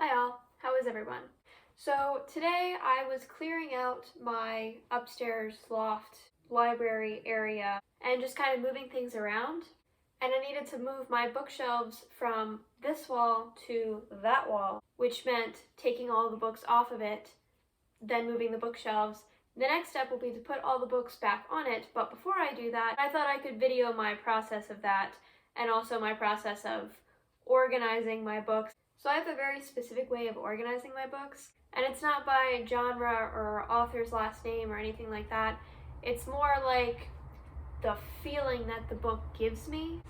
Hi all, how is everyone? So today I was clearing out my upstairs loft library area and just kind of moving things around, and I needed to move my bookshelves from this wall to that wall, which meant taking all the books off of it, then moving the bookshelves. The next step will be to put all the books back on it, but before I do that, I thought I could video my process of that and also my process of organizing my books. So I have a very specific way of organizing my books, and it's not by genre or author's last name or anything like that. It's more like the feeling that the book gives me.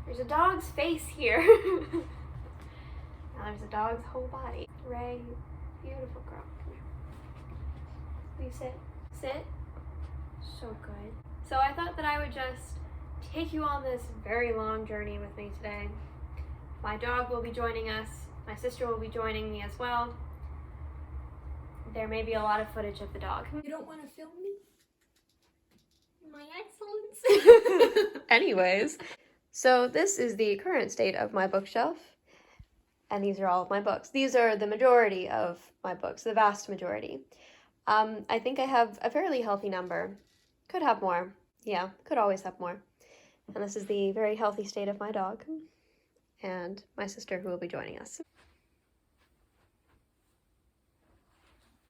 There's a dog's face here. Now there's a dog's whole body. Ray, beautiful girl. Come here. Will you sit? Sit? So good. So I thought that I would just take you on this very long journey with me today. My dog will be joining us. My sister will be joining me as well. There may be a lot of footage of the dog. You don't want to film me? My excellence. Anyways, so this is the current state of my bookshelf, and these are all of my books. These are the majority of my books, the vast majority. I think I have a fairly healthy number. Could have more. Yeah, could always have more. And this is the very healthy state of my dog and my sister, who will be joining us.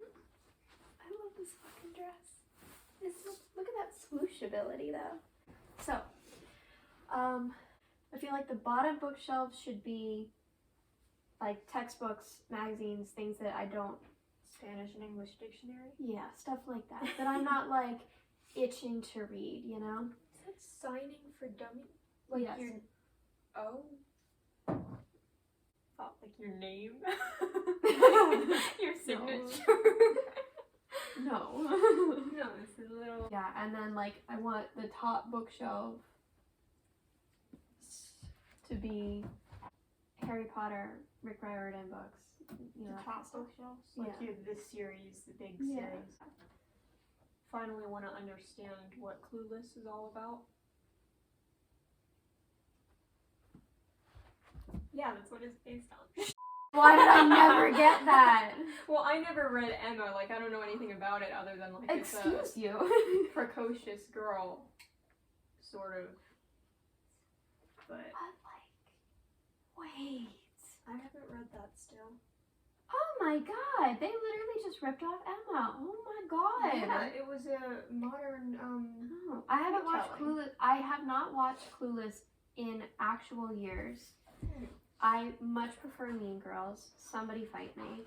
I love this fucking dress. Look at that swoosh ability, though. So, I feel like the bottom bookshelves should be like textbooks, magazines, things that I don't... Spanish and English dictionary? Yeah, stuff like that. That I'm not like itching to read, you know? Is that signing for dummy? Like yes. Your... Oh. Thought like your name? Your signature? No. No, it's a little... Yeah, and then like I want the top bookshelf to be Harry Potter, Rick Riordan books. You know, the top bookshelves? Like yeah. this series, the big Yeah. series. Finally want to understand what Clueless is all about. Yeah, that's what it's based on. Why did I never get that? Well, I never read Emma. Like, I don't know anything about it other than like Excuse it's a you. precocious girl, sort of. But Wait. I haven't read that still. Oh my god, they literally just ripped off Emma. Oh my god. Yeah, it was a modern Oh, I haven't watched retelling. Clueless. I have not watched Clueless in actual years. I much prefer Mean Girls. Somebody fight me.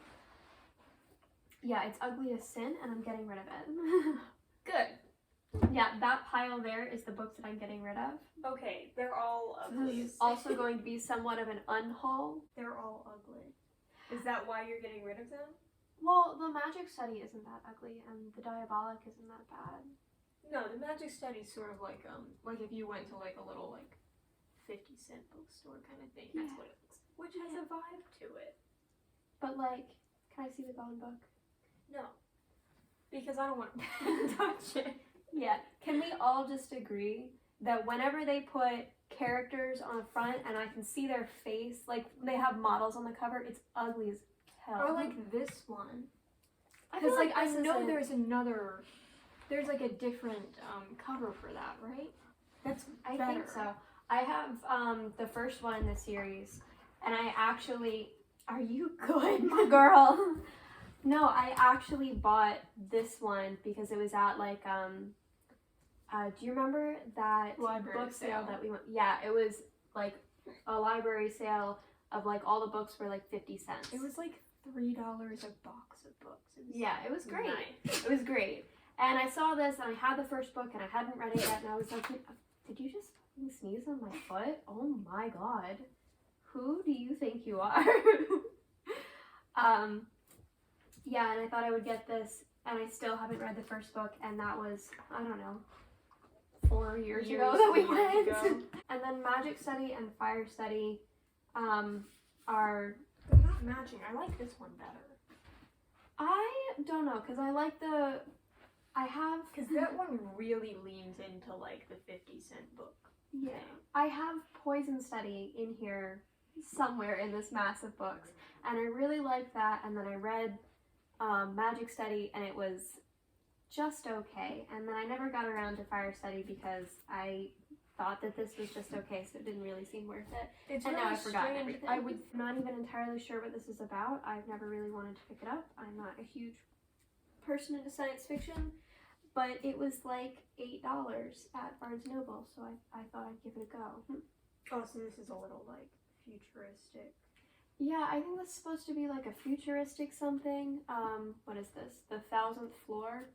Yeah, it's ugly as sin, and I'm getting rid of it. Good. Yeah, that pile there is the books that I'm getting rid of. Okay, they're all This ugly. is also going to be somewhat of an unhaul. They're all ugly. Is that why you're getting rid of them? Well, the Magic Study isn't that ugly, and the Diabolic isn't that bad. No, the Magic Study's sort of like if you went to like a little like 50-cent bookstore kind of thing. That's Yeah. what it looks like. Which has a vibe to it. But like, can I see the bone book? No. Because I don't want to touch it. Yeah. Can we all just agree that whenever they put characters on the front and I can see their face, like they have models on the cover, it's ugly as hell. Or like this one. I feel Because like I this know isn't- there's like a different cover for that, right? That's I better. think so. I have the first one in the series, and I actually... Are you good, my girl? No, I actually bought this one because it was at like do you remember that Library book sale sale. that we went? Yeah, it was like a library sale of like all the books were like 50 cents. It was like $3 a box of books. It was great. Nice. It was great. And I saw this and I had the first book and I hadn't read it yet, and I was like, did you just sneeze on my foot? Oh my god. Who do you think you are? Yeah, and I thought I would get this, and I still haven't read the first book, and that was, I don't know, 4 years ago that we went. And then Magic Study and Fire Study are... They're not matching. I like this one better. I don't know, because I like the... I have... Because that one really leans into like the 50-cent book. Yeah. I have Poison Study in here somewhere in this mass of books. And I really liked that, and then I read Magic Study, and it was just okay. And then I never got around to Fire Study because I thought that this was just okay, so it didn't really seem worth it. It's and really now I've forgotten strange. everything. I'm not even entirely sure what this is about. I've never really wanted to pick it up. I'm not a huge person into science fiction, but it was like $8 at Barnes & Noble, so I thought I'd give it a go. Oh, so this is a little like futuristic. Yeah, I think this is supposed to be like a futuristic something. What is this? The 1,000th Floor.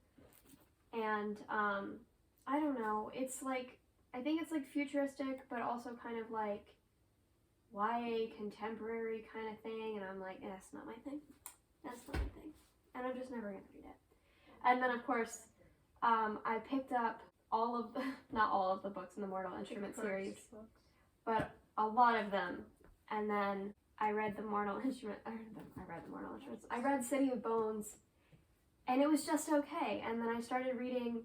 And I don't know. It's like, I think it's like futuristic, but also kind of like YA contemporary kind of thing. And I'm like, yeah, that's not my thing. That's not my thing. And I'm just never gonna read it. And then of course, I picked up all of the, not all of the books in the Mortal Instrument series, but a lot of them. And then I read the Mortal Instrument, I read the Mortal Instruments. I read City of Bones, and it was just okay. And then I started reading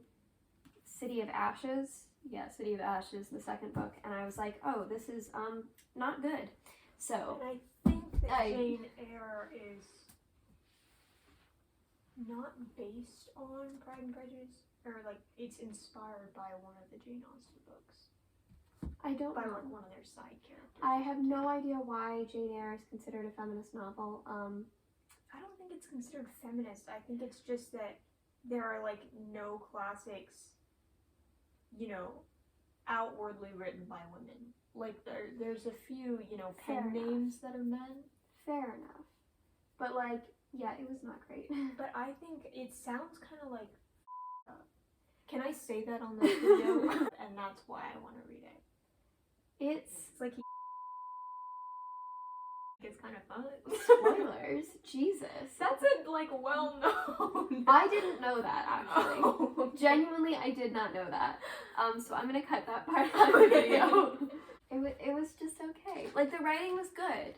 City of Ashes. Yeah, City of Ashes, the second book, and I was like, oh, this is not good. So And I think that Jane Eyre is not based on Pride and Prejudice, or like it's inspired by one of the Jane Austen books. I don't By know. like one of their side characters. I have no idea why Jane Eyre is considered a feminist novel. I don't think it's considered feminist. I think it's just that there are like no classics, you know, outwardly written by women. Like there's a few, you know, Fair pen enough. names that are men. Fair enough. But like, yeah, it was not great. But I think it sounds kind of like. Can I say that on this video? And that's why I want to read it. It's like it's kind of fun. spoilers. Jesus. That's a like well known. I didn't know that actually. Oh. Genuinely, I did not know that. So I'm gonna cut that part out of the video. It was just okay. Like the writing was good.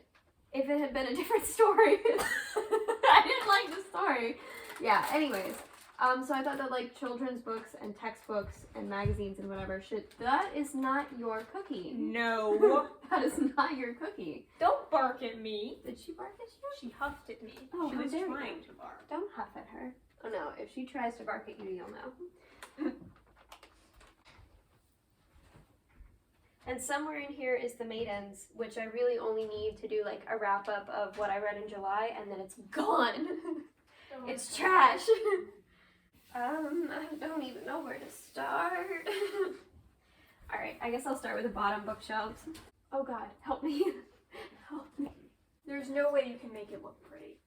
If it had been a different story, I didn't like the story. Yeah. Anyways, so I thought that like children's books and textbooks and magazines and whatever that is not your cookie. No. That is not your cookie. Don't bark at me. Did she bark at you? She huffed at me. Oh, she how was dare you. trying to bark. Don't huff at her. Oh no, if she tries to bark at you, you'll know. And somewhere in here is The Maidens, which I really only need to do like a wrap up of what I read in July, and then it's gone. It's trash. I don't even know where to start. Alright, I guess I'll start with the bottom bookshelves. Oh god, help me. Help me. There's no way you can make it look pretty.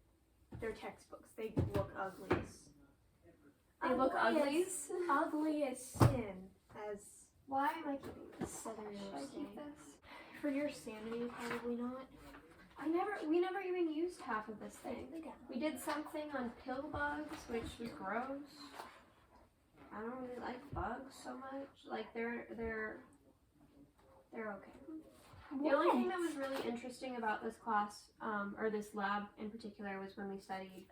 They're textbooks. They look ugly. They look ugly. Ugly as sin. As Why am I keeping this? Southerners Should I say. keep this? For your sanity, probably not. We never even used half of this thing. We did something on pill bugs, which was gross. I don't really like bugs so much. Like they're okay. The only thing that was really interesting about this class, or this lab in particular, was when we studied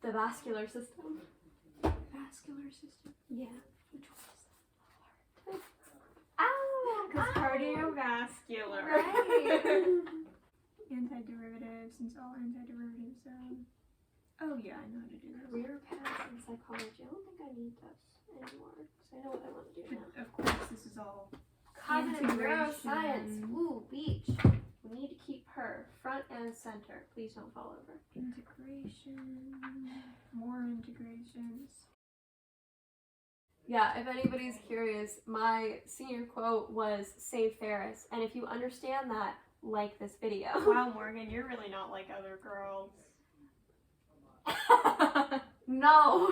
the vascular system. Vascular system. Yeah. Which one is that? Ow! Because cardiovascular. Right. Antiderivatives, since all antiderivatives oh yeah, I know how to do that. Career path in psychology. I don't think I need this anymore because I know what I want to do now. Of course, this is all Cognitive integration. neuroscience. Ooh, beach. We need to keep her front and center. Please don't fall over. Integration. More integrations. Yeah, if anybody's curious, my senior quote was "Save Ferris," and if you understand that, like this video. Wow, Morgan, you're really not like other girls. No.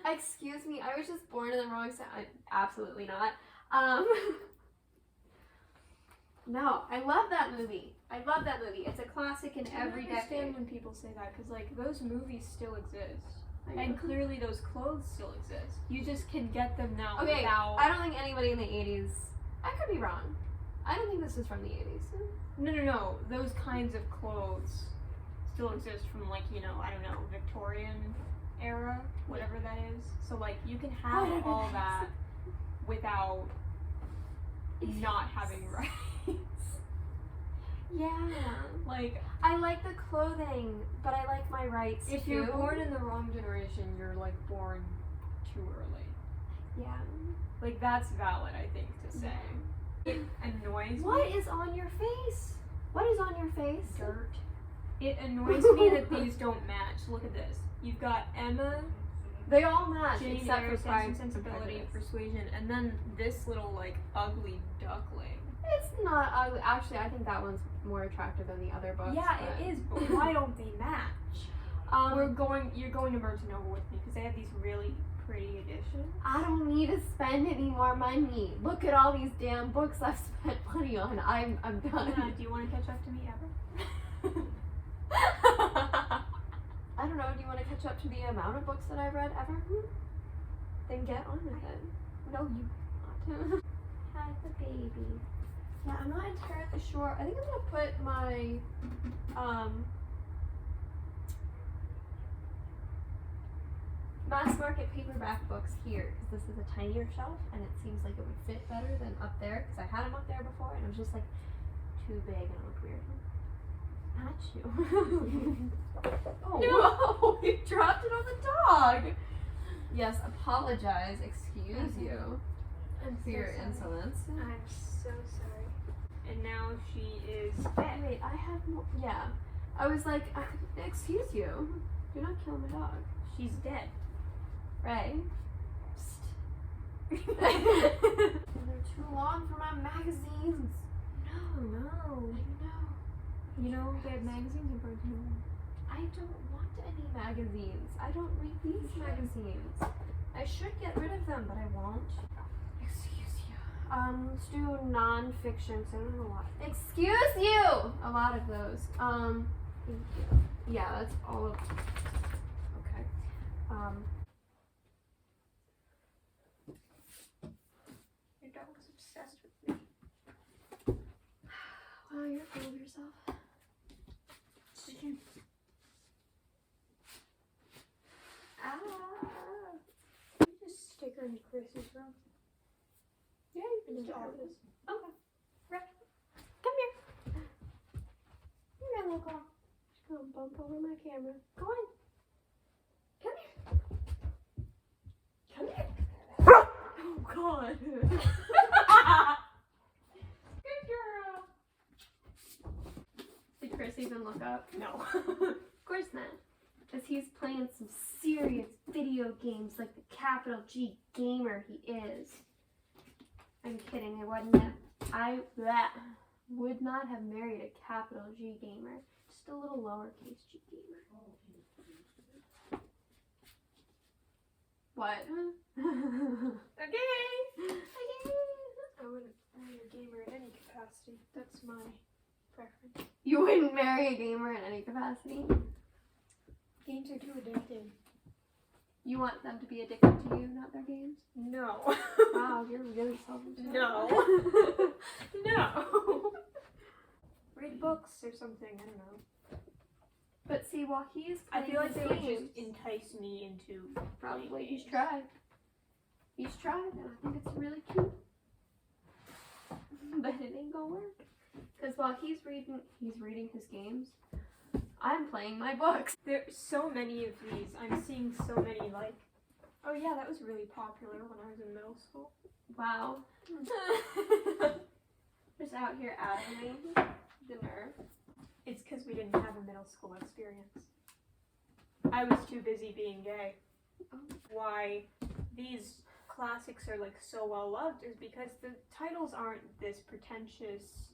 Excuse me, I was just born in the wrong side. Absolutely not. No, I love that movie. It's a classic in every I understand decade. when people say that, because like those movies still exist. And clearly those clothes still exist. You just can get them now without... I don't think anybody in the 80s... I could be wrong. I don't think this is from the 80s. No. Those kinds of clothes still exist from like, you know, I don't know, Victorian era, whatever that is. So like you can have all that without not having rights. Yeah. Like, I like the clothing, but I like my rights if too. you're born in the wrong generation, you're like born too early. Yeah. Like, that's valid, I think, to say. It annoys me. What is on your face? What is on your face? Dirt. It annoys me that these don't match. Look at this. You've got Emma, They all match Jane except Eyre, for Sense Pride and Sensibility, and Prejudice. Persuasion, and then this little, like, ugly duckling. It's not ugly. Actually, I think that one's more attractive than the other books. Yeah, but... it is, but why don't they match? You're going to Barnes & Noble with me because they have these really pretty editions. I don't need to spend any more money. Look at all these damn books I've spent money on. I'm done. Yeah, do you want to catch up to me ever? I don't know. Do you want to catch up to the amount of books that I've read ever? Then get on with it. No, you not. Had the baby. Yeah, I'm not entirely sure. I think I'm gonna put my mass market paperback books here because this is a tinier shelf and it seems like it would fit better than up there because I had them up there before and it was just like too big and it looked weird. Not you. Oh no! You dropped it on the dog. Yes, apologize. Excuse you for your insolence. I'm so sorry. And now she is dead. Wait, I have more. Yeah, I was like, excuse you. Do not kill my dog. She's dead. Ray. Psst. They're too long for my magazines. No. I know. You know, they have magazines in Barnes & Noble. I don't want any magazines. I don't read these magazines. I should get rid of them, but I won't. Excuse you. Let's do non-fiction. So I don't know what. Excuse you. A lot of those. Thank you. Yeah, that's all of. Okay. Your dog was obsessed with me. Wow, you're full of yourself. Ah. Can we just stick her in Chris's room? Yeah, In his do it. office. Okay. Right. Come here. Come here, little girl. Don't bump over my camera. Go on. Come here. Come here. Oh, God. Good girl. Did Chris even look up? No. Of course not. Because he's playing some serious video games like the capital G gamer he is. I'm kidding, I would not have married a capital G gamer. Just a little lowercase g gamer. What? Okay. I wouldn't marry a gamer in any capacity. That's my preference. You wouldn't marry a gamer in any capacity? Games are too addictive. You want them to be addicted to you, not their games? No. Wow, you're really selfish. No. No. Read books or something. I don't know. But see, while he's I playing feel like his they would games, just entice me into probably playing he's games. tried. He's tried, and I think it's really cute. But it ain't gonna work. Because while he's reading his games, I'm playing my books. There's so many of these. I'm seeing so many, like, oh yeah, that was really popular when I was in middle school. Wow. Just out here adding me. The nerve. It's because we didn't have a middle school experience. I was too busy being gay. Oh. Why these classics are like so well loved is because the titles aren't this pretentious,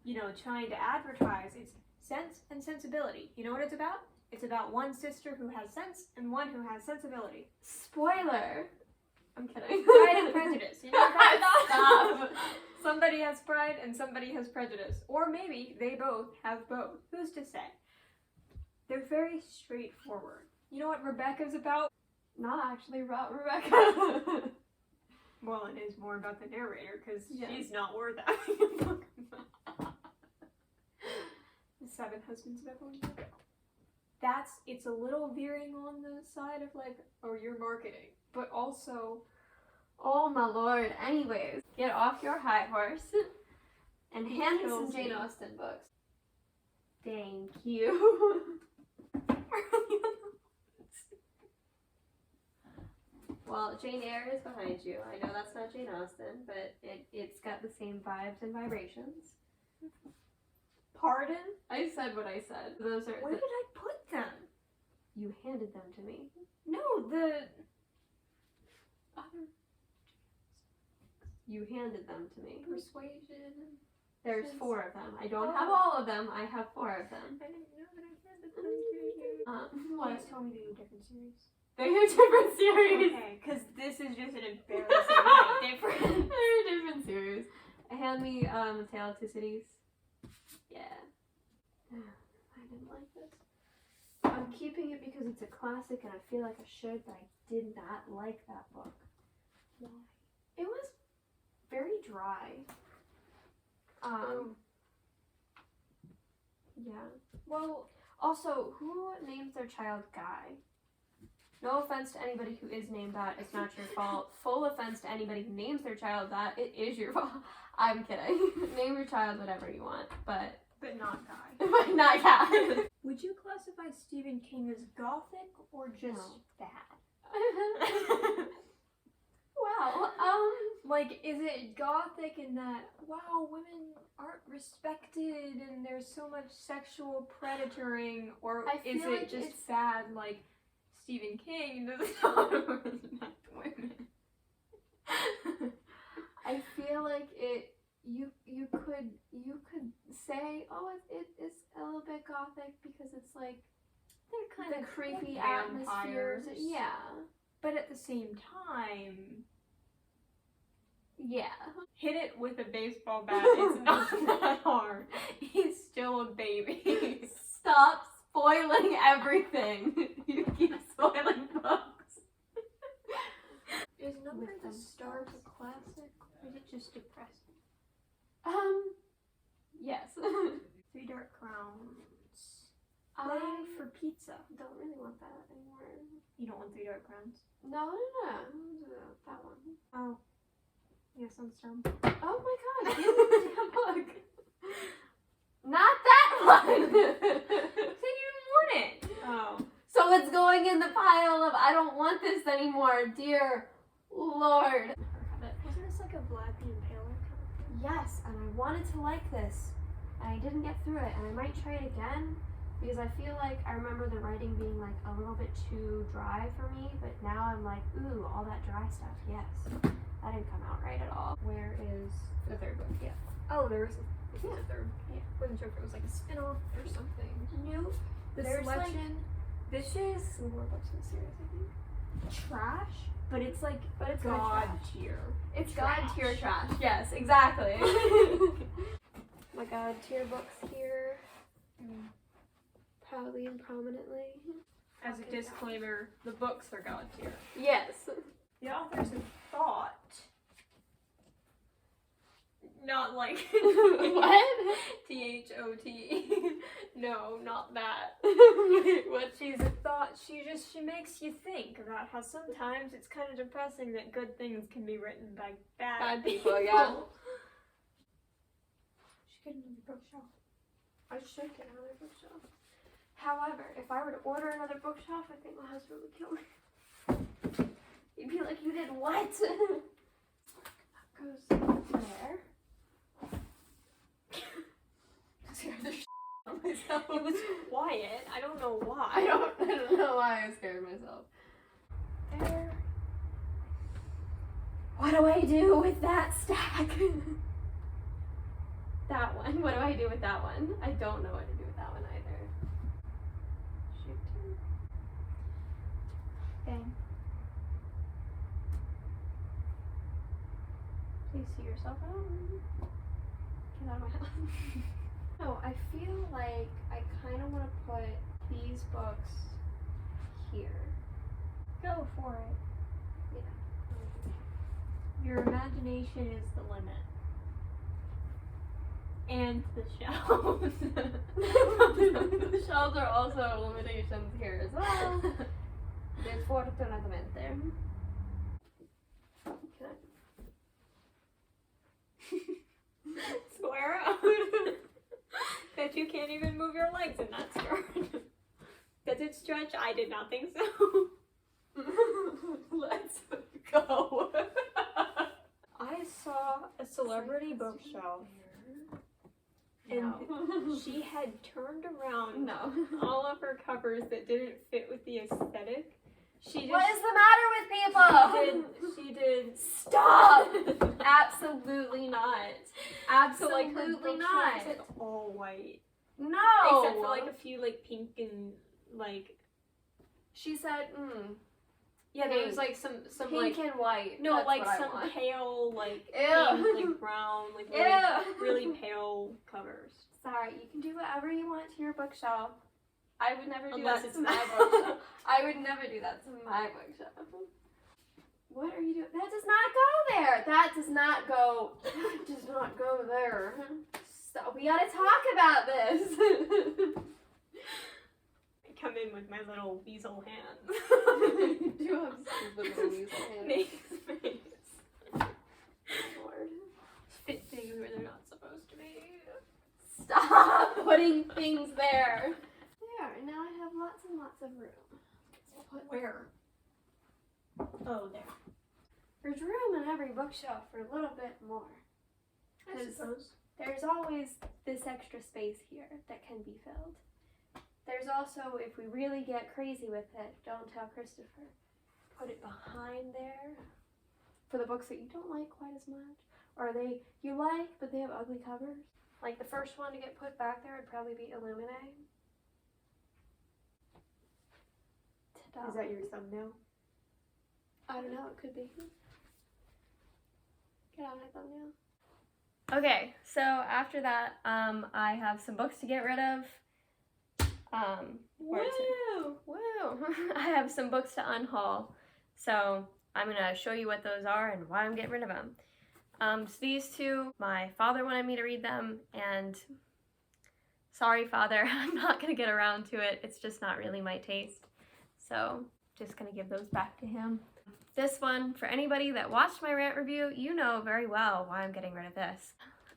you know, trying to advertise. It's Sense and Sensibility. You know what it's about? It's about one sister who has sense and one who has sensibility. Spoiler. I'm kidding. Pride and Prejudice. You know that? Stop. Somebody has pride and somebody has prejudice. Or maybe they both have both. Who's to say? They're very straightforward. You know what Rebecca's about? Not actually about Rebecca. Well, it is more about the narrator because Yeah. she's not worth having a book about. The Seven Husbands of Evelyn. It's a little veering on the side of like, oh, you're marketing. But also, Oh my lord. Anyways, get off your high horse and hand me some kills Jane me. Austen books. Thank you. Well, Jane Eyre is behind you. I know that's not Jane Austen, but it's got the same vibes and vibrations. Pardon? I said what I said. Those are. Where did I put them? You handed them to me. No, the Other. You handed them to me. Persuasion. There's 4 of them. I don't have all of them. I have 4 of them. I didn't know that I handed them to you. What? Please tell me they're different series. They're different series. Okay, because this is just an embarrassing difference. They're different series. Hand me Tale of Two Cities. Yeah. I didn't like this. I'm keeping it because it's a classic and I feel like I should, but I did not like that book. Why? It was very dry. Yeah. Well, also, who names their child Guy? No offense to anybody who is named that. It's not your fault. Full offense to anybody who names their child that. It is your fault. I'm kidding. Name your child whatever you want, but not Guy. but not Guy. Would you classify Stephen King as gothic or just bad? Well, like, is it gothic in that, wow, women aren't respected and there's so much sexual predatoring, or I is feel it like just it's- bad like Stephen King does not respect women? I feel like it. You could say, oh, it is a little bit gothic because it's like They're kind the of creepy vampires. atmospheres. Yeah. But at the same time, Yeah. hit it with a baseball bat. It's not that hard. He's still a baby. Stop spoiling everything. You keep spoiling books. Is Number With the them Stars stars. a classic, or is it just depressing? Yes. 3 Dark Crowns. I Play for Pizza. don't really want that anymore. You don't want 3 Dark Crowns? No. That one. Oh. Yes, I'm dumb. Oh my god, give me the damn book. Not that one! Said you didn't want it! Oh. So it's going in the pile of I don't want this anymore, dear Lord. Wasn't this like a Black the Impaler kind of thing? Yes, and I wanted to like this, and I didn't get through it, and I might try it again, because I feel like I remember the writing being like a little bit too dry for me, but now I'm like, ooh, all that dry stuff, yes. That didn't come out right at all. Where is the 3rd book? Yeah. Oh, there was a third. Yeah. Wasn't sure if it was like a spin-off or something. Nope. The There's, selection. This is Some more books in the series, I think. trash, but it's like But it's God good trash. tier. It's Trash. God tier trash. Yes, exactly. My God tier books here. Proudly and prominently. As a disclaimer, the books are God tier. Yes. The authors have thought. Not like What? THOT. No, not that. What? She's a thought. She makes you think about how sometimes it's kind of depressing that good things can be written by bad people, yeah. Should get another bookshelf. I should get another bookshelf. However, if I were to order another bookshelf, I think my husband would kill me. He'd be like, you did what? That goes there. Scared the shit out of myself. It was quiet. I don't know why. I don't know why I scared myself. There. What do I do with that stack? That one. What do I do with that one? I don't know what to do with that one either. Shoot. Bang. Please see yourself out. Get out of my house. No, I feel like I kind of want to put these books here. Go for it. Yeah. Your imagination is the limit. And the shelves. The shelves are also limitations here as well. Desafortunadamente. Can I? Square out. that you can't even move your legs in that skirt. Does it stretch? I did not think so. Let's go. I saw a celebrity bookshelf, and she had turned around No. all of her covers that didn't fit with the aesthetic. She just What is the matter with people? she did Stop! Absolutely not. so like her Absolutely bookshelf not. was like all white. No. Except for like a few like pink and like She said, yeah, there was like some pink like and white. no That's like what I some want. pale like Ew. pink, like brown like Ew. really pale covers. Sorry, you can do whatever you want to your bookshelf. I would never do Unless that it's to my bookshelf. I would never do that to my bookshelf. What are you doing? That does not go there. That does not go. That does not go there. So we gotta talk about this. I come in with my little weasel hands. You do have stupid little weasel hands. Make space. Lord. Fit things where they're not supposed to be. Stop putting things there. There, now I have lots and lots of room. Where? Oh, there. There's room in every bookshelf for a little bit more. I 'Cause suppose. there's always this extra space here that can be filled. There's also, if we really get crazy with it, don't tell Christopher, put it behind there for the books that you don't like quite as much, or you like but they have ugly covers. Like the first one to get put back there would probably be Illuminae. Ta-da. Is that your thumbnail? I don't know, it could be. Get out my thumbnail. Okay, so after that, I have some books to get rid of. Woo! Woo! I have some books to unhaul. So I'm gonna show you what those are and why I'm getting rid of them. So these two, my father wanted me to read them, and sorry, Father, I'm not gonna get around to it. It's just not really my taste. So just gonna give those back to him. This one, for anybody that watched my rant review, you know very well why I'm getting rid of this.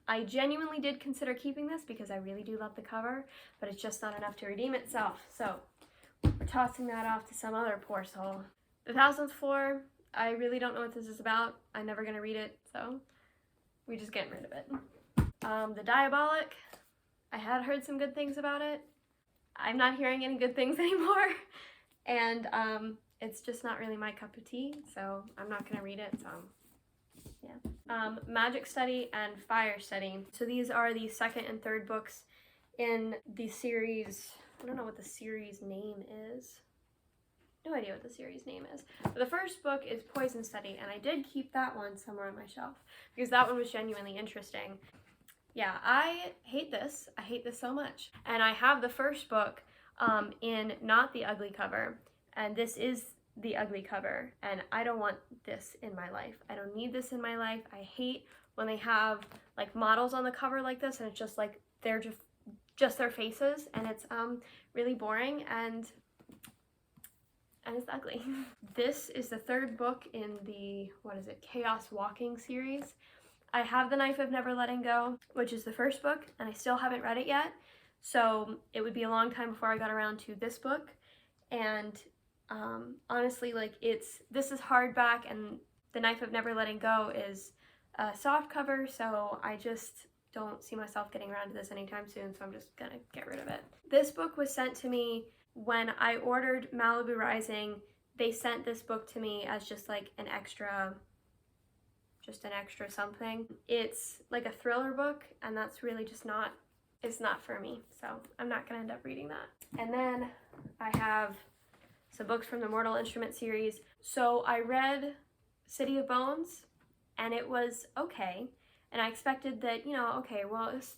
I genuinely did consider keeping this because I really do love the cover, but it's just not enough to redeem itself. So we're tossing that off to some other poor soul. The Thousandth Floor, I really don't know what this is about. I'm never gonna read it, so we're just getting rid of it. The Diabolic, I had heard some good things about it. I'm not hearing any good things anymore. And it's just not really my cup of tea, so I'm not gonna read it, so yeah. Magic Study and Fire Study. So these are the second and third books in the series. I don't know what the series name is. No idea what the series name is. But the first book is Poison Study, and I did keep that one somewhere on my shelf because that one was genuinely interesting. Yeah, I hate this. I hate this so much. And I have the first book in not the ugly cover, and this is the ugly cover, and I don't want this in my life. I don't need this in my life. I hate when they have like models on the cover like this, and it's just like they're just their faces, and it's really boring and it's ugly. This is the third book in the, what is it, Chaos Walking series. I have The Knife of Never Letting Go, which is the first book, and I still haven't read it yet. So it would be a long time before I got around to this book. And honestly, like this is hardback, and The Knife of Never Letting Go is a soft cover, so I just don't see myself getting around to this anytime soon, so I'm just gonna get rid of it. This book was sent to me when I ordered Malibu Rising. They sent this book to me as just like an extra something. It's like a thriller book, and that's really just it's not for me, so I'm not gonna end up reading that. And then I have some books from the Mortal Instrument series. So I read City of Bones, and it was okay, and I expected that, you know, okay, well, it's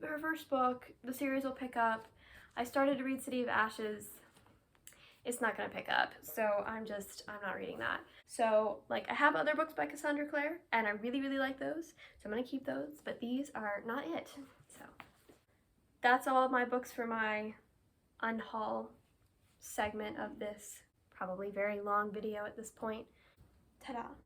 her first book, the series will pick up. I started to read City of Ashes. It's not gonna pick up, so I'm not reading that. So, like, I have other books by Cassandra Clare, and I really, really like those, so I'm gonna keep those, but these are not it. So, that's all of my books for my unhaul segment of this probably very long video at this point. Ta-da!